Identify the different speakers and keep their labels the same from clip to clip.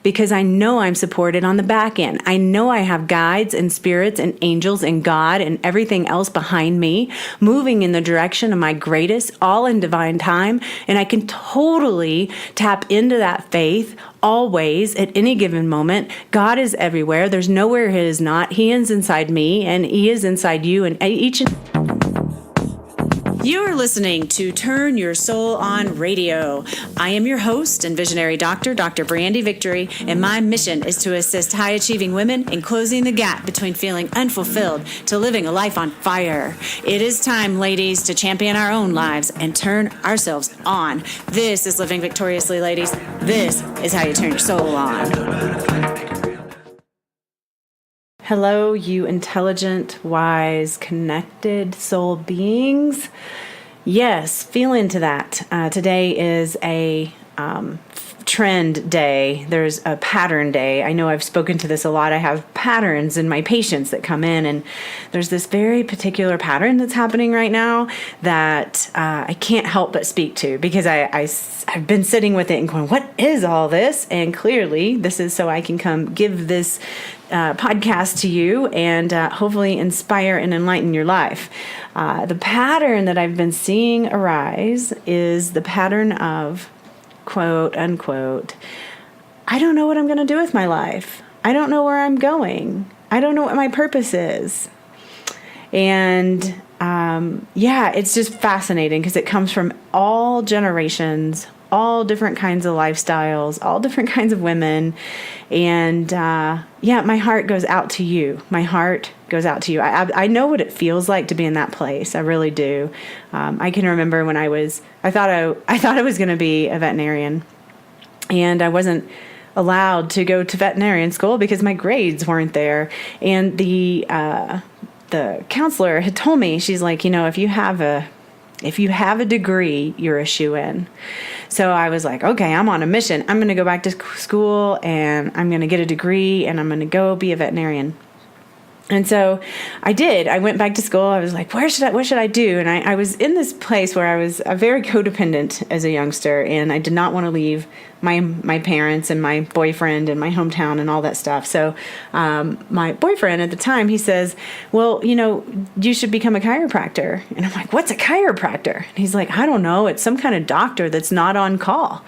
Speaker 1: because I know I'm supported on the back end. I know I have guides and spirits and angels and God and everything else behind me moving in the direction of my greatest, all in divine time. And I can totally tap into that faith always at any given moment. God is everywhere. There's nowhere He is not. He is inside me and He is inside you, and each and you're listening to Turn Your Soul On Radio. I am your host and visionary doctor, Dr. Brandy Victory, and my mission is to assist high-achieving women in closing the gap between feeling unfulfilled to living a life on fire. It is time, ladies, to champion our own lives and turn ourselves on. This is Living Victoriously, ladies. This is how you turn your soul on. Hello, you intelligent, wise, connected soul beings. Yes, feel into that. Today is a trend day. There's a pattern day. I know I've spoken to this a lot. I have patterns in my patients that come in, and there's this very particular pattern that's happening right now that I can't help but speak to, because I've been sitting with it and going, what is all this? And clearly this is so I can come give this podcast to you and hopefully inspire and enlighten your life. The pattern that I've been seeing arise is the pattern of, quote unquote, I don't know what I'm going to do with my life. I don't know where I'm going. I don't know what my purpose is. And it's just fascinating because it comes from all generations, all different kinds of lifestyles, all different kinds of women. And my heart goes out to you. My heart goes out to you. I know what it feels like to be in that place. I really do. I can remember when I thought I was going to be a veterinarian, and I wasn't allowed to go to veterinarian school because my grades weren't there. And the counselor had told me, she's like, if you have a degree, you're a shoo-in. So I was like, okay, I'm on a mission. I'm going to go back to school and I'm going to get a degree and I'm going to go be a veterinarian. And so I did. I went back to school. I was like, what should I do? And I was in this place where I was very codependent as a youngster, and I did not want to leave my parents and my boyfriend and my hometown and all that stuff. So my boyfriend at the time, he says, well, you should become a chiropractor. And I'm like, what's a chiropractor? And he's like, I don't know. It's some kind of doctor that's not on call.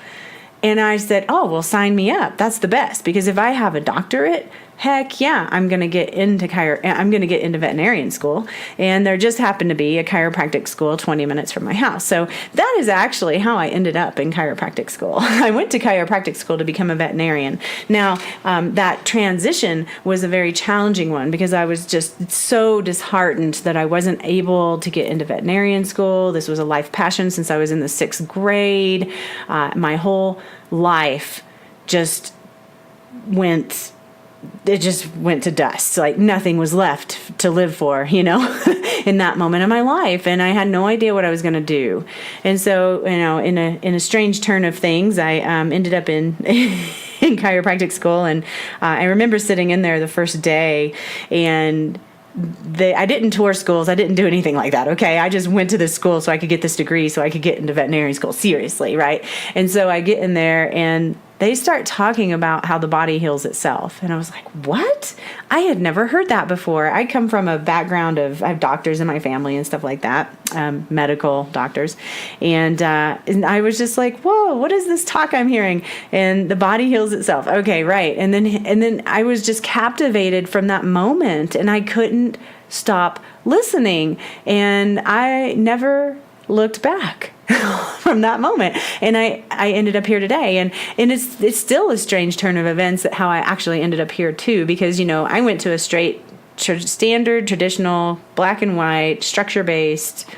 Speaker 1: And I said, oh, well, sign me up. That's the best, because if I have a doctorate, heck yeah, I'm going to get into veterinarian school. And there just happened to be a chiropractic school 20 minutes from my house. So that is actually how I ended up in chiropractic school. I went to chiropractic school to become a veterinarian. Now, that transition was a very challenging one because I was just so disheartened that I wasn't able to get into veterinarian school. This was a life passion since I was in the 6th grade. My whole life just went to dust. Like nothing was left to live for, in that moment of my life. And I had no idea what I was going to do. And so, in a strange turn of things, I ended up in chiropractic school. And I remember sitting in there the first day, and I didn't tour schools. I didn't do anything like that. Okay. I just went to this school so I could get this degree so I could get into veterinary school. Seriously. Right. And so I get in there and they start talking about how the body heals itself. And I was like, what? I had never heard that before. I come from a background I have doctors in my family and stuff like that, medical doctors. And I was just like, whoa, what is this talk I'm hearing? And the body heals itself. Okay, right. And then I was just captivated from that moment, and I couldn't stop listening. And I never looked back from that moment. And I ended up here today. And it's still a strange turn of events that how I actually ended up here too, because, I went to a standard, traditional, black and white, structure-based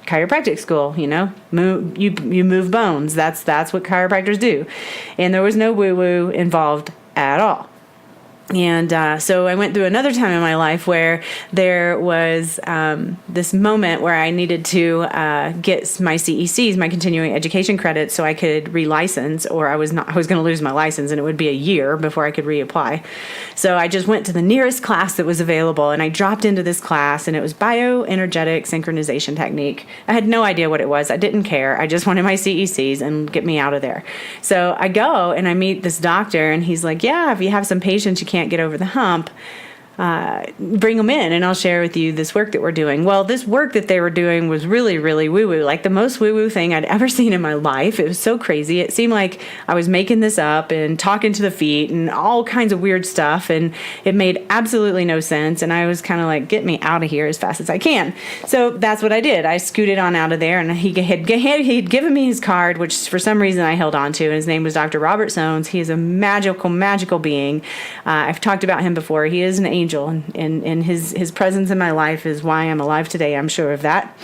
Speaker 1: chiropractic school, you move bones. That's what chiropractors do. And there was no woo-woo involved at all. And so I went through another time in my life where there was this moment where I needed to get my CECs, my continuing education credits, so I could relicense, or I was going to lose my license, and it would be a year before I could reapply. So I just went to the nearest class that was available, and I dropped into this class, and it was bioenergetic synchronization technique. I had no idea what it was. I didn't care. I just wanted my CECs and get me out of there. So I go and I meet this doctor, and he's like, yeah, if you have some patients you can't get over the hump, bring them in and I'll share with you this work that we're doing. Well, this work that they were doing was really, really woo-woo, like the most woo-woo thing I'd ever seen in my life. It was so crazy. It seemed like I was making this up and talking to the feet and all kinds of weird stuff, and it made absolutely no sense, and I was kind of like, get me out of here as fast as I can. So that's what I did. I scooted on out of there, and he'd given me his card, which for some reason I held on to, and his name was Dr. Robert Soanes. He is a magical being. I've talked about him before. He is an angel, and his presence in my life is why I'm alive today. I'm sure of that.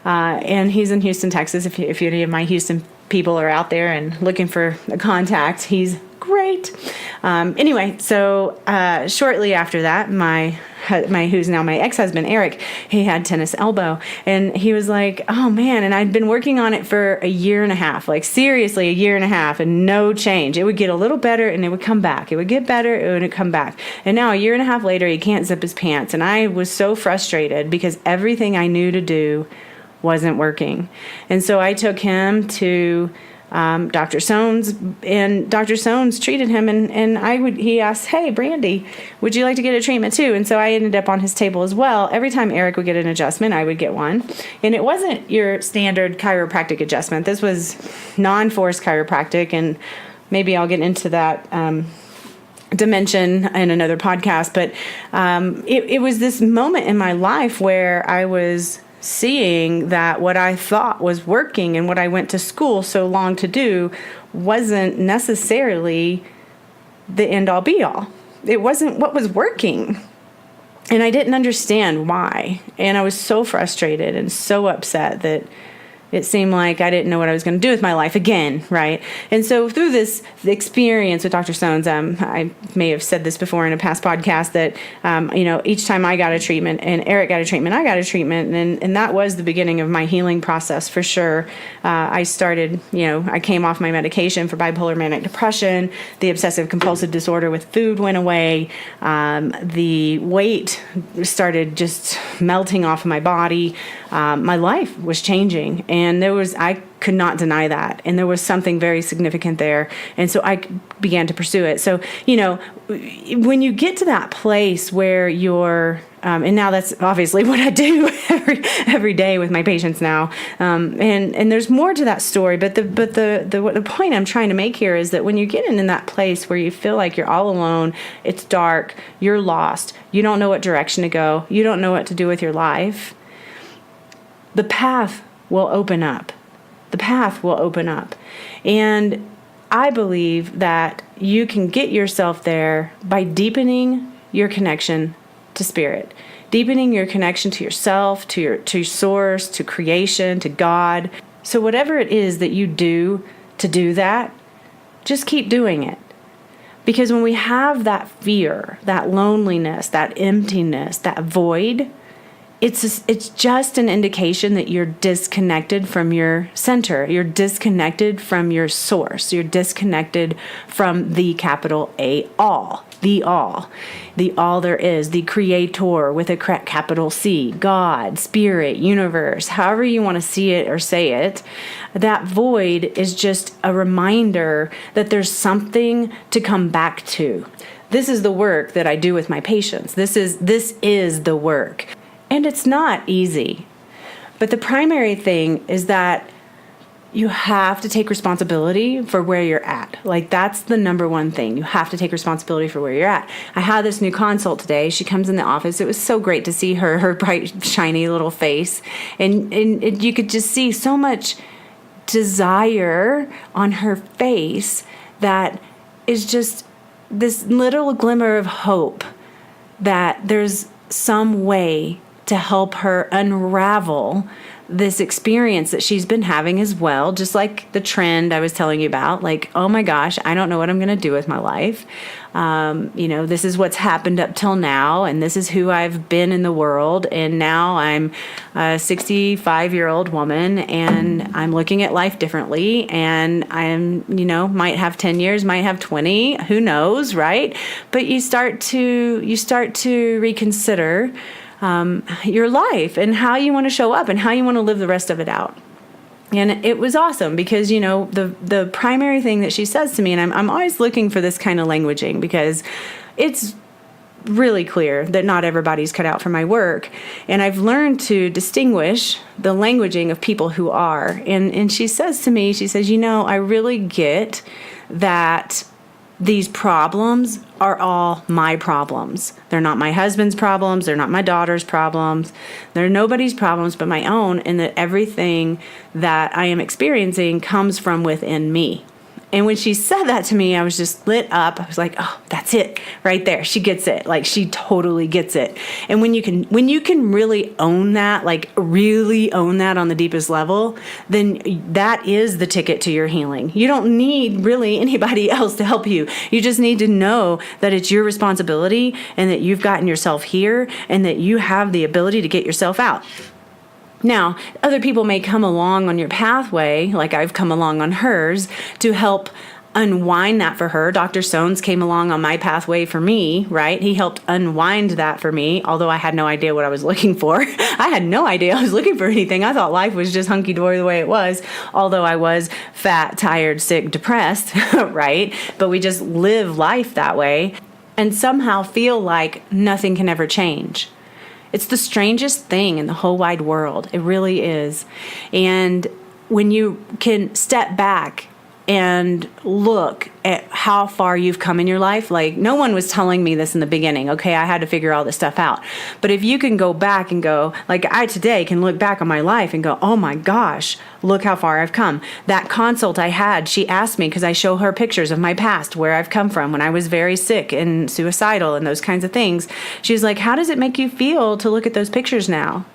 Speaker 1: And he's in Houston, Texas. If any of my Houston people are out there and looking for a contact, he's great. Anyway, so shortly after that, my who's now my ex-husband, Eric, he had tennis elbow, and he was like, oh man, and I'd been working on it for a year and a half, like seriously a year and a half, and no change. It would get a little better and it would come back. It would get better, it would come back. And now a year and a half later, he can't zip his pants, and I was so frustrated because everything I knew to do wasn't working. And so I took him to Dr. Soanes, and Dr. Soanes treated him, and he asked, hey, Brandy, would you like to get a treatment too? And so I ended up on his table as well. Every time Eric would get an adjustment, I would get one. And it wasn't your standard chiropractic adjustment. This was non-force chiropractic, and maybe I'll get into that dimension in another podcast. But it was this moment in my life where I was seeing that what I thought was working and what I went to school so long to do wasn't necessarily the end-all be-all. It wasn't what was working. And I didn't understand why. And I was so frustrated and so upset that it seemed like I didn't know what I was going to do with my life again, right? And so through this experience with Dr. Soanes, I may have said this before in a past podcast that, each time I got a treatment and Eric got a treatment, I got a treatment. And that was the beginning of my healing process for sure. I started, I came off my medication for bipolar manic depression. The obsessive compulsive disorder with food went away. The weight started just melting off of my body. My life was changing, and I could not deny that. And there was something very significant there. And so I began to pursue it. So, when you get to that place where you're, and now that's obviously what I do every day with my patients now. And there's more to that story, but the point I'm trying to make here is that when you get in that place where you feel like you're all alone, it's dark, you're lost, you don't know what direction to go, you don't know what to do with your life, the path will open up. The path will open up. And I believe that you can get yourself there by deepening your connection to spirit, deepening your connection to yourself, to source, to creation, to God. So whatever it is that you do to do that, just keep doing it. Because when we have that fear, that loneliness, that emptiness, that void, it's just an indication that you're disconnected from your center. You're disconnected from your source. You're disconnected from the capital A, all. The all there is, the creator with a capital C, God, spirit, universe, however you want to see it or say it. That void is just a reminder that there's something to come back to. This is the work that I do with my patients. This is the work. And it's not easy. But the primary thing is that you have to take responsibility for where you're at. Like, that's the number one thing. You have to take responsibility for where you're at. I had this new consult today. She comes in the office. It was so great to see her bright, shiny little face. And you could just see so much desire on her face that is just this little glimmer of hope that there's some way to help her unravel this experience that she's been having as well, just like the trend I was telling you about, like, oh my gosh, I don't know what I'm going to do with my life. This is what's happened up till now, and this is who I've been in the world. And now I'm a 65-year-old woman, and I'm looking at life differently. And might have 10 years, might have 20, who knows, right? But you start to reconsider your life and how you want to show up and how you want to live the rest of it out. And it was awesome because, the primary thing that she says to me, and I'm always looking for this kind of languaging because it's really clear that not everybody's cut out for my work. And I've learned to distinguish the languaging of people who are. And she says to me, I really get that these problems are all my problems. They're not my husband's problems. They're not my daughter's problems. They're nobody's problems but my own, and that everything that I am experiencing comes from within me. And when she said that to me, I was just lit up. I was like, oh, that's it right there. She gets it. Like, she totally gets it. And when you can really own that, like really own that on the deepest level, then that is the ticket to your healing. You don't need really anybody else to help you. You just need to know that it's your responsibility and that you've gotten yourself here and that you have the ability to get yourself out. Now, other people may come along on your pathway, like I've come along on hers, to help unwind that for her. Dr. Soanes came along on my pathway for me, right? He helped unwind that for me, although I had no idea what I was looking for. I had no idea I was looking for anything. I thought life was just hunky-dory the way it was, although I was fat, tired, sick, depressed, right? But we just live life that way and somehow feel like nothing can ever change. It's the strangest thing in the whole wide world. It really is. And when you can step back and look at how far you've come in your life, like no one was telling me this in the beginning. Okay, I had to figure all this stuff out. But if you can go back and go, like I today can look back on my life and go, oh my gosh, look how far I've come. That consult I had, she asked me, because I show her pictures of my past, where I've come from when I was very sick and suicidal and those kinds of things. She was like, how does it make you feel to look at those pictures now?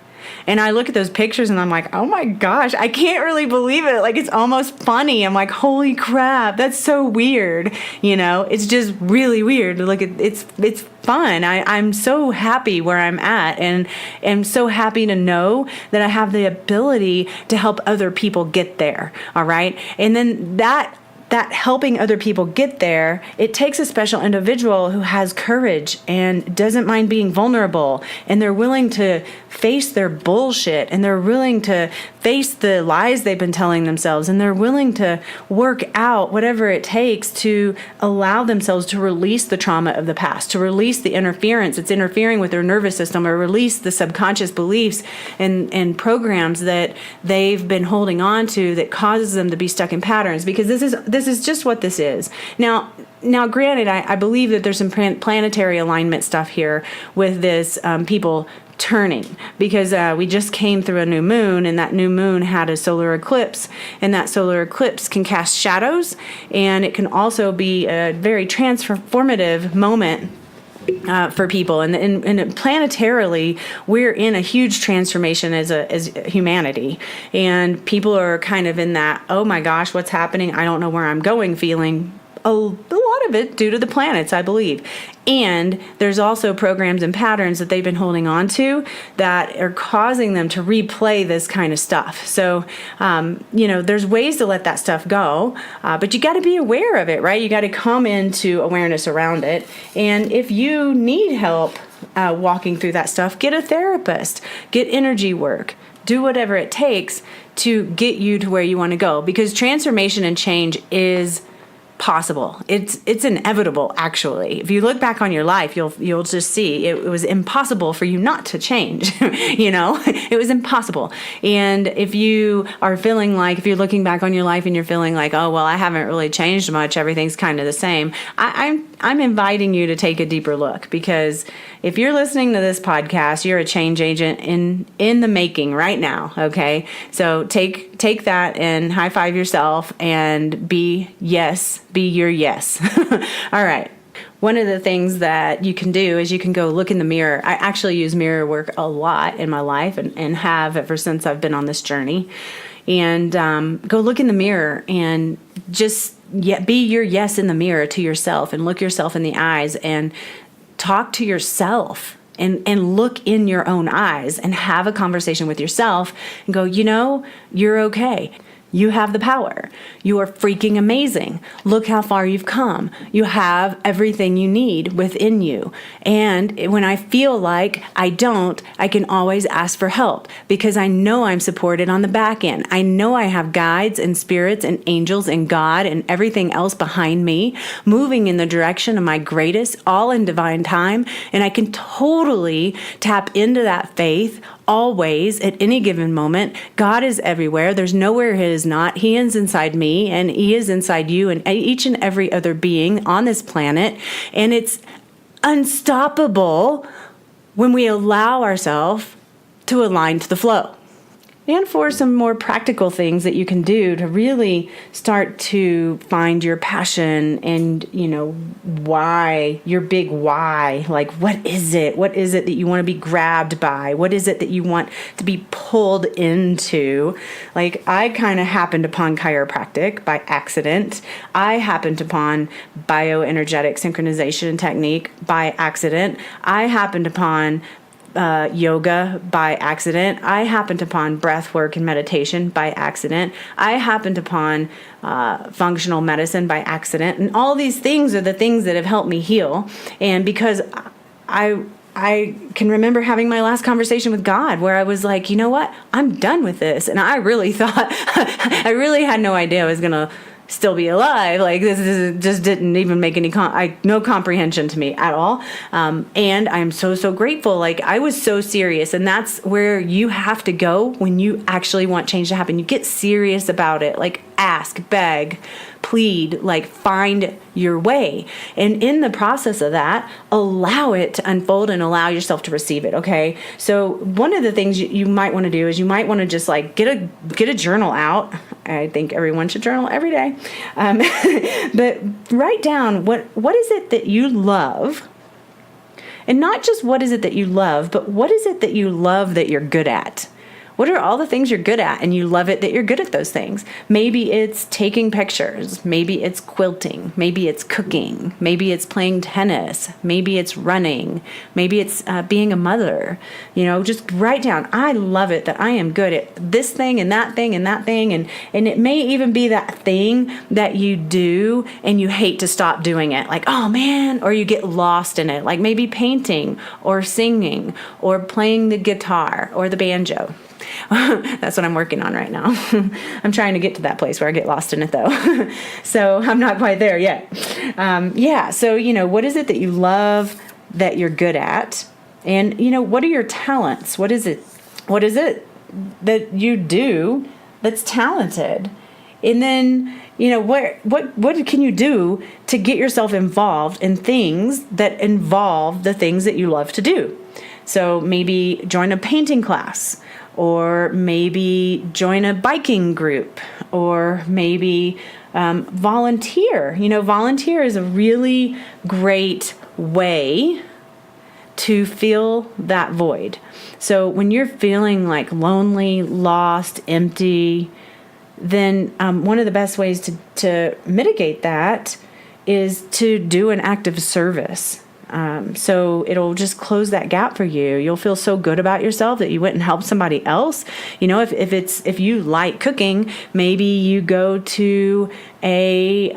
Speaker 1: And I look at those pictures and I'm like, oh my gosh, I can't really believe it. Like, it's almost funny. I'm like, holy crap, that's so weird. It's just really weird to look at. It's fun. I'm so happy where I'm at, and am so happy to know that I have the ability to help other people get there. All right. And then that helping other people get there, it takes a special individual who has courage and doesn't mind being vulnerable, and they're willing to face their bullshit, and they're willing to face the lies they've been telling themselves, and they're willing to work out whatever it takes to allow themselves to release the trauma of the past, to release the interference that's interfering with their nervous system, or release the subconscious beliefs and programs that they've been holding on to that causes them to be stuck in patterns. Because this is just what this is. Now, granted, I believe that there's some planetary alignment stuff here with this people turning, because we just came through a new moon, and that new moon had a solar eclipse, and that solar eclipse can cast shadows, and it can also be a very transformative moment for people, and planetarily, we're in a huge transformation as humanity, and people are kind of in that, oh my gosh, what's happening? I don't know where I'm going feeling. A lot of it due to the planets, I believe. And there's also programs and patterns that they've been holding on to that are causing them to replay this kind of stuff. So, there's ways to let that stuff go, but you got to be aware of it, right? You got to come into awareness around it. And if you need help walking through that stuff, get a therapist, get energy work, do whatever it takes to get you to where you want to go, because transformation and change is possible. It's inevitable, actually. If you look back on your life, you'll just see it was impossible for you not to change. It was impossible. And if you are feeling like, if you're looking back on your life and you're feeling like, oh well, I haven't really changed much, everything's kind of the same, I'm inviting you to take a deeper look, because if you're listening to this podcast, you're a change agent in the making right now. Okay, so take that and high five yourself and be your yes. All right. one of the things that you can do is you can go look in the mirror. I actually use mirror work a lot in my life and have ever since I've been on this journey. And go look in the mirror and just be your yes in the mirror to yourself, and look yourself in the eyes and talk to yourself and look in your own eyes and have a conversation with yourself and go, you're okay. You have the power. You are freaking amazing. Look how far you've come. You have everything you need within you. And when I feel like I don't, I can always ask for help because I know I'm supported on the back end. I know I have guides and spirits and angels and God and everything else behind me moving in the direction of my greatest, all in divine time. And I can totally tap into that faith always, at any given moment. God is everywhere. There's nowhere He is not. He is inside me, and He is inside you and each and every other being on this planet. And it's unstoppable when we allow ourselves to align to the flow. And for some more practical things that you can do to really start to find your passion and, why, your big why. Like, what is it? What is it that you want to be grabbed by? What is it that you want to be pulled into? Like, I kind of happened upon chiropractic by accident. I happened upon bioenergetic synchronization technique by accident. I happened upon yoga by accident. I happened upon breath work and meditation by accident. I happened upon functional medicine by accident. And all these things are the things that have helped me heal. And because I can remember having my last conversation with God where I was like, you know what? I'm done with this. And I really thought, I really had no idea I was going to still be alive. Like, this just didn't even make any no comprehension to me at all. And I'm so grateful. Like, I was so serious, and that's where you have to go when you actually want change to happen. You get serious about it. Like, ask, beg, plead, like, find your way. And in the process of that, allow it to unfold and allow yourself to receive it. Okay. So one of the things you might want to do is you might want to just like get a journal out. I think everyone should journal every day. But write down what is it that you love, and not just what is it that you love, but what is it that you love that you're good at? What are all the things you're good at and you love it that you're good at those things? Maybe it's taking pictures. Maybe it's quilting. Maybe it's cooking. Maybe it's playing tennis. Maybe it's running. Maybe it's being a mother. Just write down, I love it that I am good at this thing and that thing and that thing. And it may even be that thing that you do and you hate to stop doing it. Like, oh man, or you get lost in it. Like maybe painting or singing or playing the guitar or the banjo. That's what I'm working on right now. I'm trying to get to that place where I get lost in it, though. So I'm not quite there yet. So, what is it that you love that you're good at? And, what are your talents? What is it that you do that's talented? And then, what can you do to get yourself involved in things that involve the things that you love to do? So maybe join a painting class, or maybe join a biking group, or maybe volunteer. Volunteer is a really great way to fill that void. So when you're feeling like lonely, lost, empty, then one of the best ways to mitigate that is to do an act of service. So it'll just close that gap for you. You'll feel so good about yourself that you went and helped somebody else. If you like cooking, maybe you go to a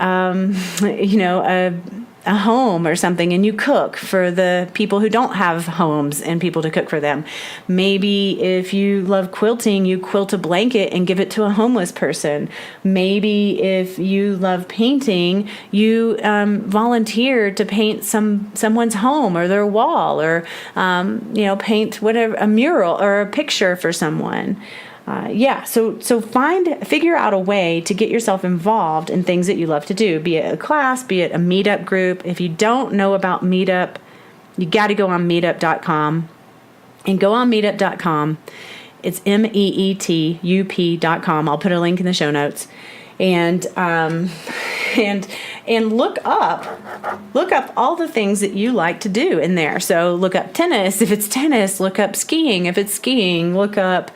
Speaker 1: home or something and you cook for the people who don't have homes and people to cook for them. Maybe if you love quilting, you quilt a blanket and give it to a homeless person. Maybe if you love painting, you volunteer to paint someone's home or their wall, or paint whatever, a mural or a picture for someone. So figure out a way to get yourself involved in things that you love to do, be it a class, be it a meetup group. If you don't know about Meetup, you got to go on meetup.com and go on meetup.com. It's meetup.com. I'll put a link in the show notes. And and look up all the things that you like to do in there. So look up tennis if it's tennis, look up skiing if it's skiing, look up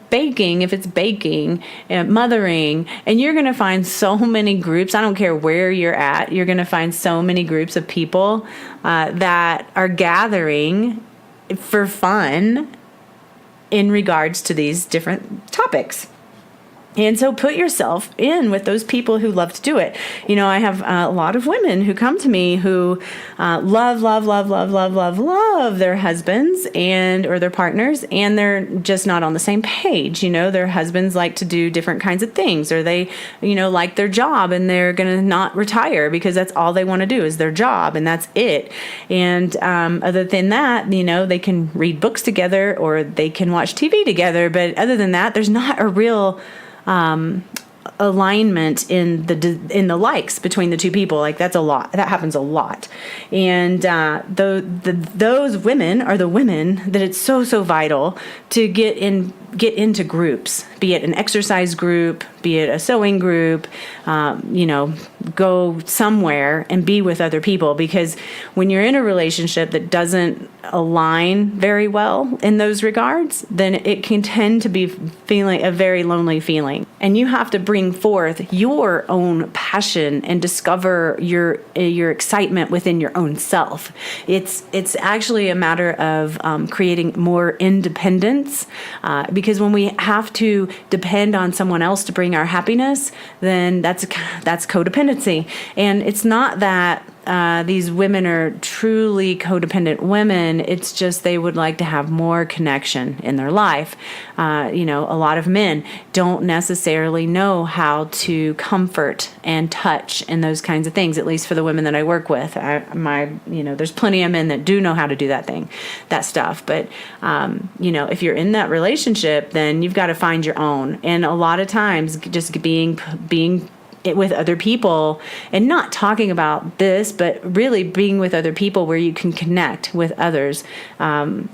Speaker 1: baking if it's baking, mothering, and you're going to find so many groups. I don't care where you're at, you're going to find so many groups of people that are gathering for fun in regards to these different topics. And so put yourself in with those people who love to do it. I have a lot of women who come to me who love their husbands or their partners, and they're just not on the same page. Their husbands like to do different kinds of things, or they, like their job and they're going to not retire because that's all they want to do is their job and that's it. And other than that, they can read books together or they can watch TV together. But other than that, there's not a real alignment in the likes between the two people. Like that's a lot. That happens a lot. And those women are the women that it's so vital to get into groups, be it an exercise group, be it a sewing group, go somewhere and be with other people. Because when you're in a relationship that doesn't align very well in those regards, then it can tend to be feeling a very lonely feeling. And you have to bring forth your own passion and discover your excitement within your own self. It's actually a matter of creating more independence, because when we have to depend on someone else to bring our happiness, then that's codependency. And it's not that these women are truly codependent women. It's just they would like to have more connection in their life. A lot of men don't necessarily know how to comfort and touch and those kinds of things, at least for the women that I work with. There's plenty of men that do know how to do that stuff. But, if you're in that relationship, then you've got to find your own. And a lot of times just being with other people and not talking about this, but really being with other people where you can connect with others. I'm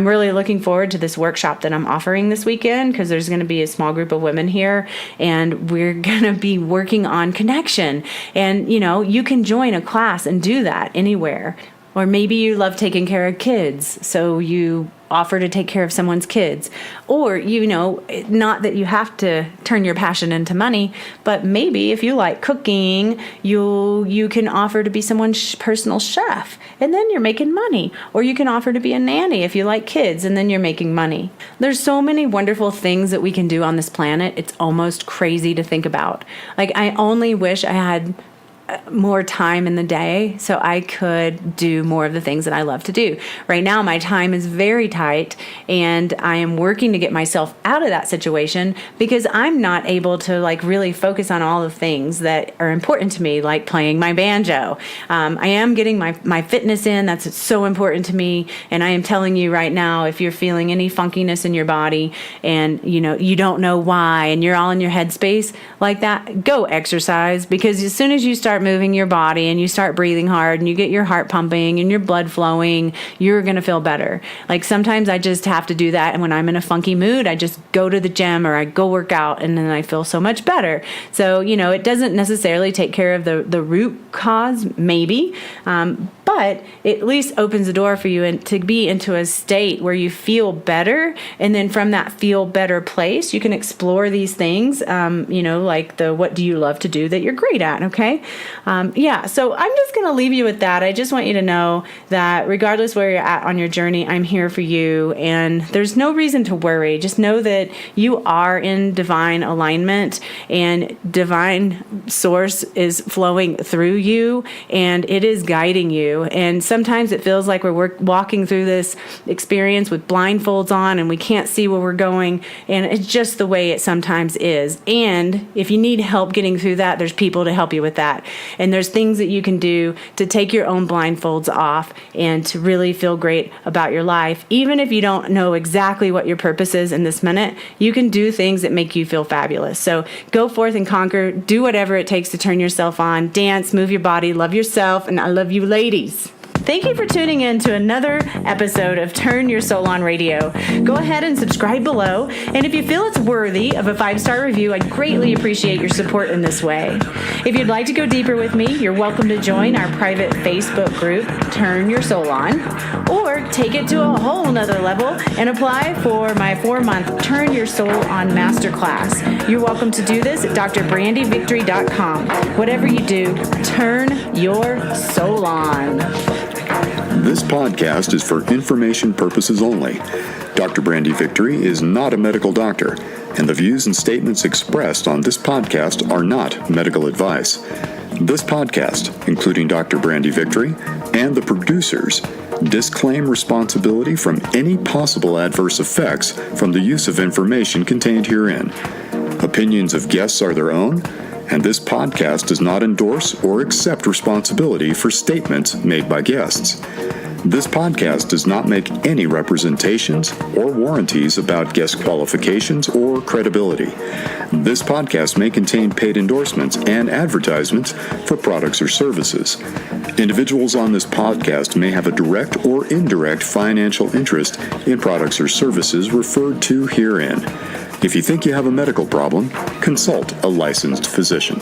Speaker 1: really looking forward to this workshop that I'm offering this weekend, because there's going to be a small group of women here and we're going to be working on connection. And, you can join a class and do that anywhere. Or maybe you love taking care of kids, so you offer to take care of someone's kids. Or, not that you have to turn your passion into money, but maybe if you like cooking, you can offer to be someone's personal chef, and then you're making money. Or you can offer to be a nanny if you like kids, and then you're making money. There's so many wonderful things that we can do on this planet. It's almost crazy to think about. Like, I only wish I had more time in the day so I could do more of the things that I love to do. Right now, my time is very tight, and I am working to get myself out of that situation because I'm not able to really focus on all the things that are important to me, like playing my banjo. I am getting my fitness in. That's so important to me. And I am telling you right now, if you're feeling any funkiness in your body and you don't know why, and you're all in your headspace like that, go exercise, because as soon as you start moving your body and you start breathing hard and you get your heart pumping and your blood flowing, you're going to feel better. Like sometimes I just have to do that. And when I'm in a funky mood, I just go to the gym or I go work out, and then I feel so much better. So, it doesn't necessarily take care of the root cause, maybe, but it at least opens the door for you to be into a state where you feel better. And then from that feel better place, you can explore these things, like what do you love to do that you're great at, okay? So I'm just going to leave you with that. I just want you to know that regardless where you're at on your journey, I'm here for you, and there's no reason to worry. Just know that you are in divine alignment, and divine source is flowing through you, and it is guiding you. And sometimes it feels like we're walking through this experience with blindfolds on and we can't see where we're going, and it's just the way it sometimes is. And if you need help getting through that, there's people to help you with that. And there's things that you can do to take your own blindfolds off and to really feel great about your life. Even if you don't know exactly what your purpose is in this minute, you can do things that make you feel fabulous. So go forth and conquer. Do whatever it takes to turn yourself on. Dance, move your body, love yourself, and I love you, ladies. Thank you for tuning in to another episode of Turn Your Soul On Radio. Go ahead and subscribe below. And if you feel it's worthy of a 5-star review, I'd greatly appreciate your support in this way. If you'd like to go deeper with me, you're welcome to join our private Facebook group, Turn Your Soul On, or take it to a whole nother level and apply for my 4-month Turn Your Soul On Masterclass. You're welcome to do this at drbrandyvictory.com. Whatever you do, turn your soul on.
Speaker 2: This podcast is for information purposes only. Dr. Brandy Victory is not a medical doctor, and the views and statements expressed on this podcast are not medical advice. This podcast, including Dr. Brandy Victory and the producers, disclaim responsibility from any possible adverse effects from the use of information contained herein. Opinions of guests are their own, and this podcast does not endorse or accept responsibility for statements made by guests. This podcast does not make any representations or warranties about guest qualifications or credibility. This podcast may contain paid endorsements and advertisements for products or services. Individuals on this podcast may have a direct or indirect financial interest in products or services referred to herein. If you think you have a medical problem, consult a licensed physician.